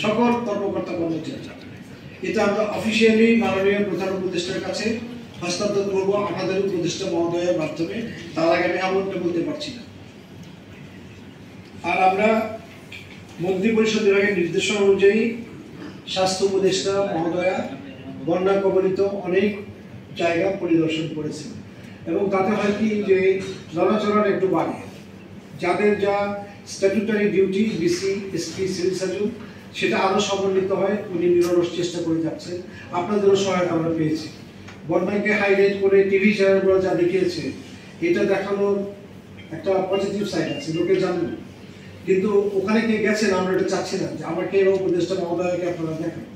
সকল কর্মকর্তা কর্মচারী। এটা আমরা অফিসিয়ালি মাননীয় প্রধান উপদেষ্টার কাছে হস্তান্তর করবো আমাদের উপদেষ্টা মহোদয়ের মাধ্যমে। তার আগে আমি এমনটা বলতে পারছি না। আর আমরা মন্ত্রী পরিষদ বিভাগের নির্দেশনা অনুযায়ী স্বাস্থ্য উপদেষ্টা মহোদয়া বন্যা কবলিত অনেক জায়গা পরিদর্শন করেছেন এবং তাতে হয় কি যে জনচরণ একটু বাড়ে। যাদের যা statutory duty DC, SP, civil surgeon সেটা আরও সমন্বিত হয়। উনি নিরলস চেষ্টা করে যাচ্ছেন। আপনাদেরও সহায়তা আমরা পেয়েছি। বন্যাকে হাইলাইট করে টিভি চ্যানেলগুলো যা দেখিয়েছে এটা দেখানোর একটা পজিটিভ সাইড আছে, লোকে জানেন। কিন্তু ওখানে কে গেছেন আমরা এটা চাচ্ছি না যে আমাকে এবং উপদেষ্টা মহোদয়কে আপনারা দেখেন।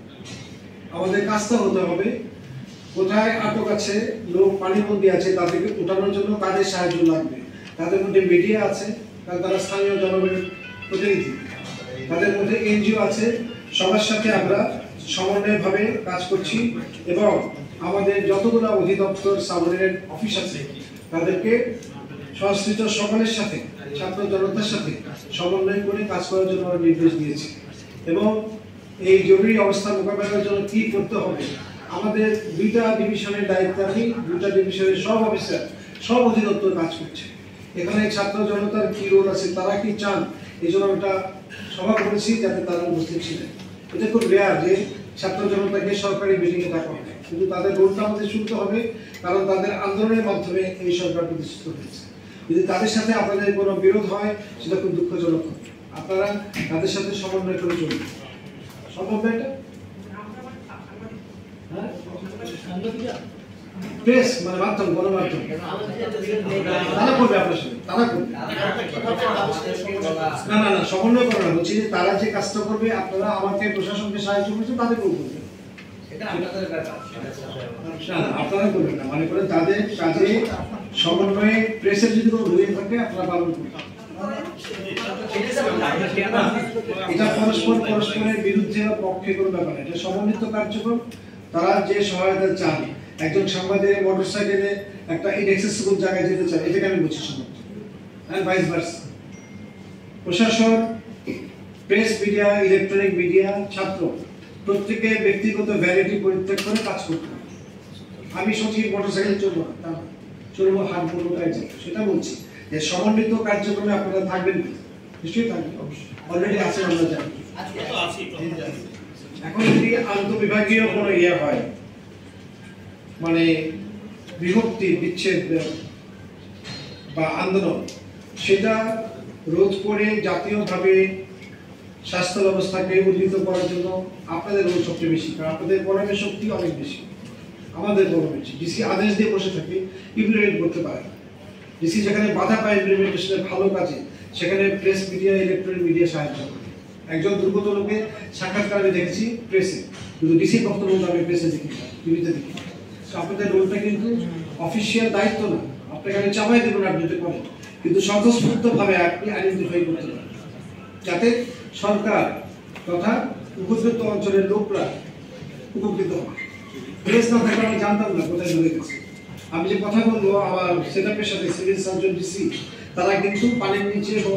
আমাদের কাজটা হতে হবে কোথায় আটক আছে, লোক পানির মধ্যে আছে, তাদেরকে উঠানোর জন্য কাদের সাহায্য লাগবে। তাদের মধ্যে মিডিয়া আছে, কারণ তারা স্থানীয় জনগণের প্রতিনিধি। তাদের মধ্যে এনজিও আছে। সবার সাথে আমরা সমন্বয়ভাবে কাজ করছি এবং আমাদের যতগুলো অধিদপ্তর সাবঅর্ডিনেট অফিস আছে তাদেরকে সংশ্লিষ্ট সকলের সাথে, ছাত্র জনতার সাথে সমন্বয় করে কাজ করার জন্য আমরা নির্দেশ দিয়েছি। এবং এই জরুরি অবস্থা মোকাবেলার জন্য কি করতে হবে, আমাদের দুইটা ডিভিশনের দায়িত্বে আমি, দুইটা ডিভিশনের সব অফিসার, সব অধিদপ্তর কাজ করছে। এখানে ছাত্র জনতার কি রোল আছে, তারা কি চান, এই জন্য একটা সভা করেছি যাতে তারা উপস্থিত ছিলেন। এটা খুব রেয়ার যে ছাত্র জনতাকে সরকারি মিটিংয়ে ডাকা হবে, কিন্তু তাদের রোলটা আমাদের শুনতে হবে, কারণ তাদের আন্দোলনের মাধ্যমে এই সরকার প্রতিষ্ঠিত হয়েছে। যদি তাদের সাথে আপনাদের কোনো বিরোধ হয় সেটা খুব দুঃখজনক হবে। আপনারা তাদের সাথে সমন্বয় করে চলবেন। সম্ভব এটা? প্রেস মানে মাধ্যম, গণমাধ্যম তারা করবে আপনার সাথে, তারা করবে। না না না, সমন্বয় করা হচ্ছে যে তারা যে কাজটা করবে আপনারা আমাকে প্রশাসনকে সাহায্য করছেন তাদেরকেও করবেন। আপনারা করবেন না, মানে করে তাদের কাজে সমন্বয়ে প্রেসের যদি কোনো রয়ে থাকে আপনারা পালন করবেন। এটা পরস্পরের বিরুদ্ধে বা পক্ষে কোনো ব্যাপার না, এটা সমন্বিত কার্যক্রম। তারা যে সহায়তা চান, একজন সাংবাদিক মোটরসাইকেলে একটা ইনএক্সেসিবল জায়গায় যেতে চায়, এটাকে আমি বুঝি সমর্থন, হ্যাঁ, ভাইস ভার্সা। প্রশাসন, প্রেস মিডিয়া, ইলেকট্রনিক মিডিয়া, ছাত্র প্রত্যেকে ব্যক্তিগত ভ্যালিটি পরিত্যাগ করে কাজ করতে হবে। আমি সত্যি মোটরসাইকেল চলবো না, চলবো হাঁটবো, কোথায় যাবো সেটা বলছি। যে সমন্বিত কার্যক্রমে আপনারা থাকবেন, নিশ্চয়ই থাকবেন, অলরেডি আছেন, আমরা জানি। এখন যদি আন্তঃবিভাগীয় কোনো ইয়ে হয়, মানে বিভক্তি, বিচ্ছেদ বা আন্দোলন, সেটা রোধ করে জাতীয়ভাবে স্বাস্থ্য ব্যবস্থাকে উন্নীত করার জন্য আপনাদের রোল সবচেয়ে বেশি, কারণ আপনাদের গরমের শক্তি অনেক বেশি, আমাদের গরম বেশি। ডিসি আদেশ দিয়ে বসে থাকে, ইমপ্লিমেন্ট করতে পারে না। ডিসি যেখানে বাধা পায় ইমপ্লিমেন্টেশনের ভালো কাজে, সেখানে প্রেস মিডিয়া, ইলেকট্রনিক মিডিয়া সাহায্য করে। একজন দুর্গত লোকের সাক্ষাৎকার আমি দেখেছি প্রেসে, কিন্তু ডিসির বক্তব্য আমি প্রেসে দেখি, টিভিতে দেখি। আপনাদের রোলটা কিন্তু অফিসিয়াল দায়িত্ব না, আপনাকে আমি চাপাই দেবেন, আপনি এটা করেন, কিন্তু স্বতঃস্ফূর্তভাবে আপনি আইডেন্টিফাই করতে পারেন, যাতে সরকার তথা উপযুক্ত অঞ্চলের লোকরা উপকৃত হয়। প্রেস না থাকলে আমি জানতাম না কোথায় চলে গেছে। আমি যে কথা বলবো আমার সেটআপের সাথে সিভিল সার্জন, ডিসি, তারা কিন্তু পানির নিচে এবং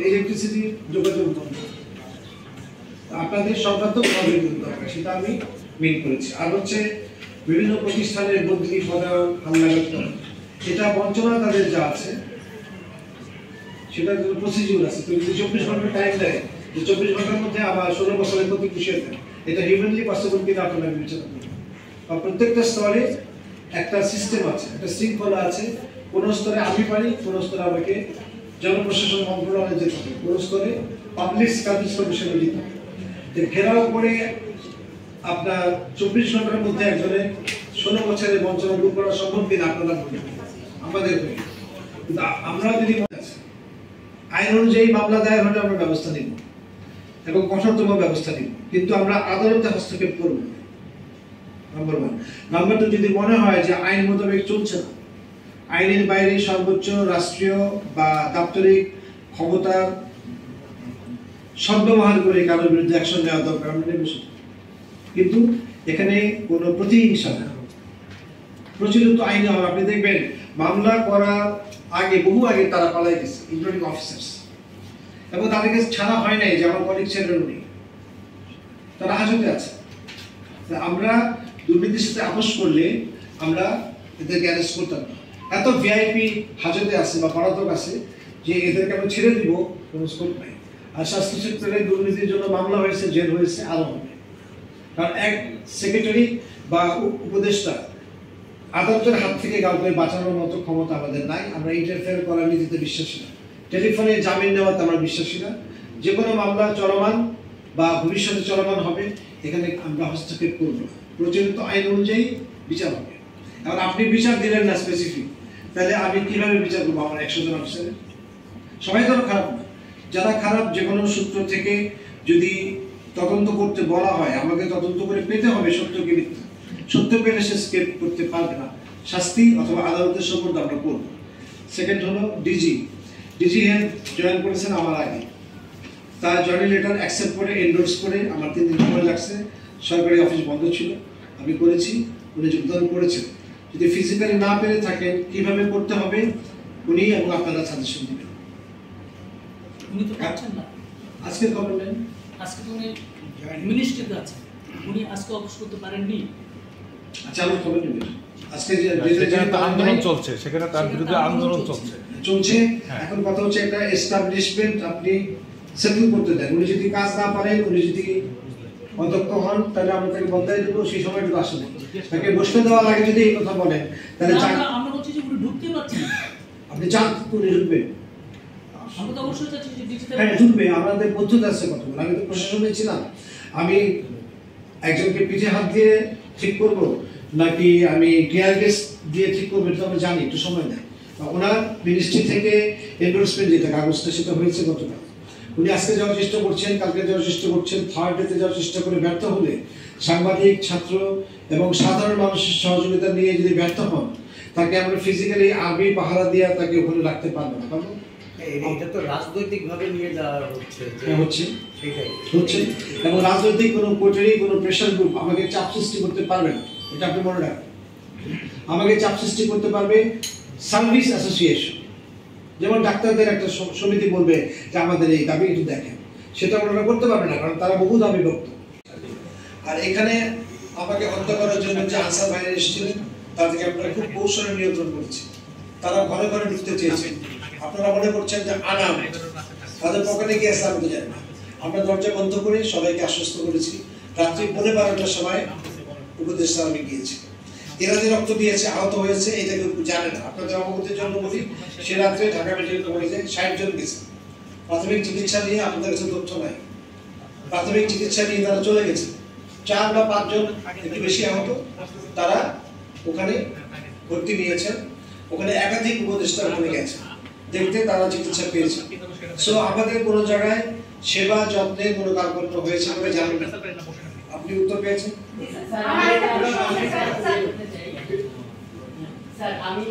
ইলেকট্রিসিটি যোগাযোগ করে। আপনাদের সর্বাত্মকভাবে দরকার, সেটা আমি মিন করেছি। আর হচ্ছে বিভিন্ন প্রতিষ্ঠানের বদলি, পদায়ন, হালনাগাদ, এটা বঞ্চনা তাদের যা আছে সেটা প্রসিডিউর আছে। তো যদি 24 ঘন্টা টাইম দেয়, যে 24 ঘন্টার মধ্যে আবার 16 বছরের প্রতি পুষিয়ে দেয়, এটা হিউম্যানলি পসিবল কিনা আপনারা বিবেচনা করবেন। আর প্রত্যেকটা স্তরে একটা সিস্টেম আছে, একটা শৃঙ্খলা আছে। কোন স্তরে আমি পারি, কোন স্তরে আমাকে জনপ্রশাসন মন্ত্রণালয়ে যেতে হবে, কোন স্তরে পাবলিক সার্ভিস কমিশনে যেতে হবে। ঘেরাও করে আপনার 24 ঘন্টার মধ্যে একজনের 16 বছরের বঞ্চনা দূর করা সম্ভব কিনা আপনারা বলবেন, আমাদের বলি। কিন্তু আমরা যদি আইন অনুযায়ী মামলা দায়ের হলে আমরা ব্যবস্থা নিব এবং কঠোরতম ব্যবস্থা নিব, কিন্তু আমরা আদালতে হস্তক্ষেপ করব না, নাম্বার 1। নাম্বার 2, যদি মনে হয় যে আইন মোতাবেক চলছে না, আইনের বাইরে সর্বোচ্চ রাষ্ট্রীয় বা দাপ্তরিক ক্ষমতার সদ্ব্যবহার করে কারোর বিরুদ্ধে অ্যাকশন নেওয়া দরকার, আমরা নেব। কিন্তু এখানে কোনো প্রতিহিংসা না, প্রচলিত আইনে হবে। আপনি দেখবেন মামলা করার আগে, বহু আগে তারা পালাই গেছে, ইনক্লুডিং অফিসার্স। এবং তাদেরকে ছাড়া হয় নাই যে আমার কলিগ ছেলের উনি, তারা হাজতে আছে। আমরা দুর্নীতির সাথে আপোষ করলে আমরা এদেরকে অ্যারেস্ট করতাম না। এত ভিআইপি হাজতে আছে বা পলাতক আছে যে এদেরকে আমরা ছেড়ে দিব কোনো স্কোপ নাই। আর স্বাস্থ্য সেক্টরে দুর্নীতির জন্য মামলা হয়েছে, জেল হয়েছে, আরো হবে। কারণ এক সেক্রেটারি বা উপদেষ্টা আদালতের হাত থেকে কাউকে বাঁচানোর মতো ক্ষমতা আমাদের নাই। আমরা ইন্টারফেয়ার করার নীতিতে বিশ্বাসী না, টেলিফোনে জামিন নেওয়াতে আমরা বিশ্বাসী না। যে কোনো মামলা চলমান বা ভবিষ্যতে চলমান হবে, এখানে আমরা হস্তক্ষেপ করব না। প্রচলিত আইন অনুযায়ী বিচার হবে। এখন আপনি বিচার দিলেন না স্পেসিফিক, তাহলে আমি কিভাবে বিচার করবো আমার 100 জন অফিসারের? সবাই তো খারাপ না, যারা খারাপ যে কোনো সূত্র থেকে যদি তদন্ত করতে বলা হয়, আমাকে তদন্ত করে পেতে হবে সত্য কি মিথ্যা। সত্য পেলে সে স্কেপ করতে পারবে না, শাস্তি অথবা আদালতের সম্পর্কে আমরা করবো। সেকেন্ড হলো ডিজি হেলথ জয়েন করেছেন আমার আগে, তার জয়েনিং লেটার অ্যাকসেপ্ট করে এন্ডোর্স করে আমার 3 দিন সময় লাগছে। সরকারি অফিস বন্ধ ছিল, আমি করেছি, উনি যোগদান করেছেন। যদি ফিজিক্যালি না পেরে থাকেন কিভাবে করতে হবে উনি এবং আপনারা সাজেশন দিবেন। উনি তো পাচ্ছেন না, আজকে খবর নেন, আজকে তো উনি মিনিস্ট্রিতে আছেন, উনি আজকে অফিস করতে পারেননি। আচ্ছা আমি খবর নেবেন। আজকে যেখানে আন্দোলন চলছে সেখানে তার বিরুদ্ধে আন্দোলন চলছে। এখন কথা হচ্ছে একটা এস্টাবলিশমেন্ট আপনি সেটেল করতে দেন। উনি যদি কাজ না পারেন, উনি যদি অদক্ষ হন, তাহলে আমরা তাকে বদলাই দেবো। সেই সময়টুকু আসলে তাকে বসতে দেওয়া লাগে। যদি এই কথা বলেন তাহলে আমরা বলছি যে উনি ঢুকতে পারছেন, আপনি চান উনি ঢুকবেন। আমরা তো অবশ্যই চাচ্ছি যে ডিজিটাল হ্যাঁ ঢুকবে, আমাদের পদ্ধতি আছে কথা বলে। আমি তো প্রশাসনে ছিলাম, আমি একজনকে পিঠে হাত দিয়ে ঠিক করব নাকি আমি টিয়ার গ্যাস দিয়ে ঠিক করবো, এটা আমরা জানি, একটু সময় নেয়। ওনার মিনিস্ট্রি থেকে এন্ডোর্সমেন্ট যেটা কাগজটা, সেটা হয়েছে গতকাল। উনি আজকে যাওয়ার চেষ্টা করছেন, কালকে যাওয়ার চেষ্টা করছেন, থার্ড ডেতে যাওয়ার চেষ্টা করে ব্যর্থ হলে সাংবাদিক, ছাত্র এবং সাধারণ মানুষের সহযোগিতা নিয়ে যদি ব্যর্থ হন, তাকে আমরা ফিজিক্যালি আর্মি পাহারা দিয়ে তাকে ওখানে রাখতে পারবো না। পারবো? এটা তো রাজনৈতিক ভাবে নিয়ে যাওয়া হচ্ছে, সেটাই হচ্ছে। এবং রাজনৈতিক কোনো কোটারি, কোনো প্রেশার গ্রুপ আমাকে চাপ সৃষ্টি করতে পারবে না, এটা আপনি মনে রাখবেন। আমাকে চাপ সৃষ্টি করতে পারবে সার্ভিস অ্যাসোসিয়েশন। যেমন ডাক্তারদের একটা সমিতি বলবে যে আমাদের এই দাবি একটু দেখেন, সেটা ওনারা করতে পারবে না, কারণ তারা বহু দাবি ভক্ত। আর এখানে আমাকে হত্যা করার জন্য যে আনসার ভাইরা এসেছিলেন, তাদেরকে আপনারা খুব কৌশলে নিয়ন্ত্রণ করেছে। তারা ঘরে ঘরে ঢুকতে চেয়েছেন। আপনারা মনে করছেন যে আনাম তাদের পকেটে গিয়ে আসলে আমি তো জানি না। আমরা দরজা বন্ধ করে সবাইকে আশ্বস্ত করেছি। রাত্রি 12:30টার সময় উপদেষ্টা আমি গিয়েছি। এরা যে রক্ত দিয়েছে, আহত হয়েছে, এটা কেউ জানে না। আপনাদের অবগতির জন্য বলি, সে রাত্রে ঢাকা মেডিকেল কলেজে 60 জন গেছে। প্রাথমিক চিকিৎসা নিয়ে আপনাদের কাছে তথ্য নাই। প্রাথমিক চিকিৎসা নিয়ে তারা চলে গেছে। 4 বা 5 জন একটু বেশি আহত, তারা ওখানে ভর্তি নিয়েছেন। ওখানে একাধিক উপদেষ্টা ওখানে গেছে দেখতে, তারা চিকিৎসা পেয়েছে। সো আমাদের কোনো জায়গায় সেবা যত্নে কোনো কার্পণ্য হয়েছে বলে জানেন না। আপনি উত্তর পেয়েছেন? স্যার আমি